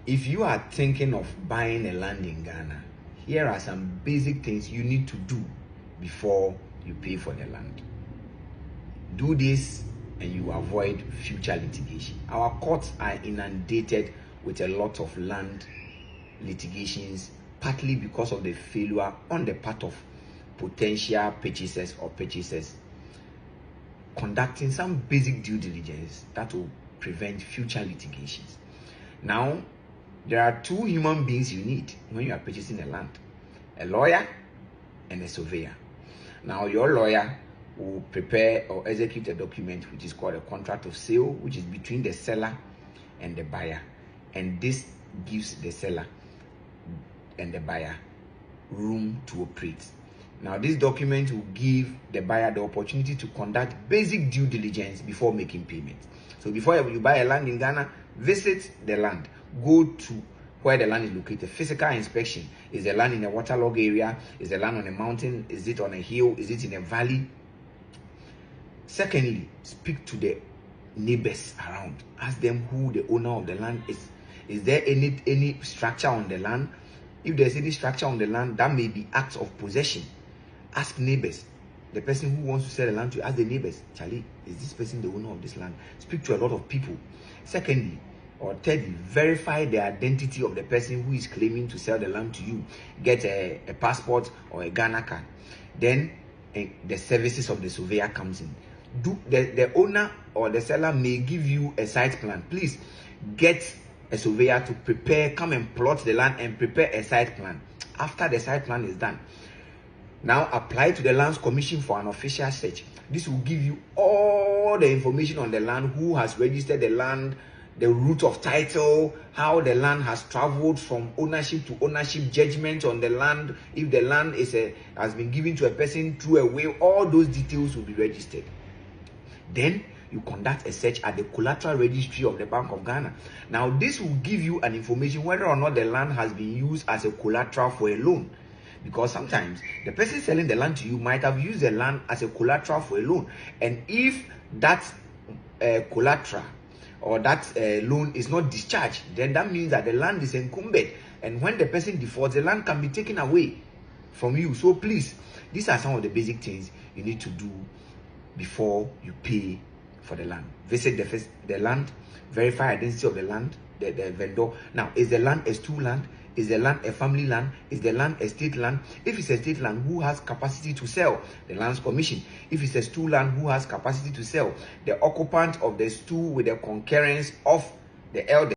If you are thinking of buying a land in Ghana, here are some basic things you need to do before you pay for the land. Do this and you avoid future litigation. Our courts are inundated with a lot of land litigations, partly because of the failure on the part of potential purchasers or purchasers conducting some basic due diligence that will prevent future litigations. Now, there are two human beings you need when you are purchasing a land: a lawyer and a surveyor. Now, your lawyer will prepare or execute a document which is called a contract of sale, which is between the seller and the buyer, and this gives the seller and the buyer room to operate. Now, this document will give the buyer the opportunity to conduct basic due diligence before making payment. So before you buy a land in Ghana, visit the land. Go to where the land is located. Physical inspection. Is the land in a waterlogged area? Is the land on a mountain? Is it on a hill? Is it in a valley? Secondly, speak to the neighbors around. Ask them who the owner of the land is. Is there any structure on the land? If there's any structure on the land, that may be acts of possession. Ask neighbors. The person who wants to sell the land to you, ask the neighbors, Charlie, is this person the owner of this land? Speak to a lot of people. Secondly, or thirdly, verify the identity of the person who is claiming to sell the land to you. Get a passport or a Ghana card. Then the services of the surveyor comes in. The owner or the seller may give you a site plan. Please get a surveyor to prepare, come and plot the land and prepare a site plan. After the site plan is done, now apply to the Lands Commission for an official search. This will give you all the information on the land, who has registered the land, the route of title, how the land has traveled from ownership to ownership, judgment on the land, if the land has been given to a person through a will. All those details will be registered. Then you conduct a search at the collateral registry of the Bank of Ghana. Now, this will give you an information whether or not the land has been used as a collateral for a loan. Because sometimes the person selling the land to you might have used the land as a collateral for a loan. And if that collateral or that loan is not discharged, then that means that the land is encumbered. And when the person defaults, the land can be taken away from you. So please, these are some of the basic things you need to do before you pay for the land. Visit the land, verify identity of the land, the vendor. Now, is the land a stool land? Is the land a family land? Is the land a state land? If it's a state land, who has capacity to sell? The Lands Commission. If it's a stool land, who has capacity to sell? The occupant of the stool with the concurrence of the elder.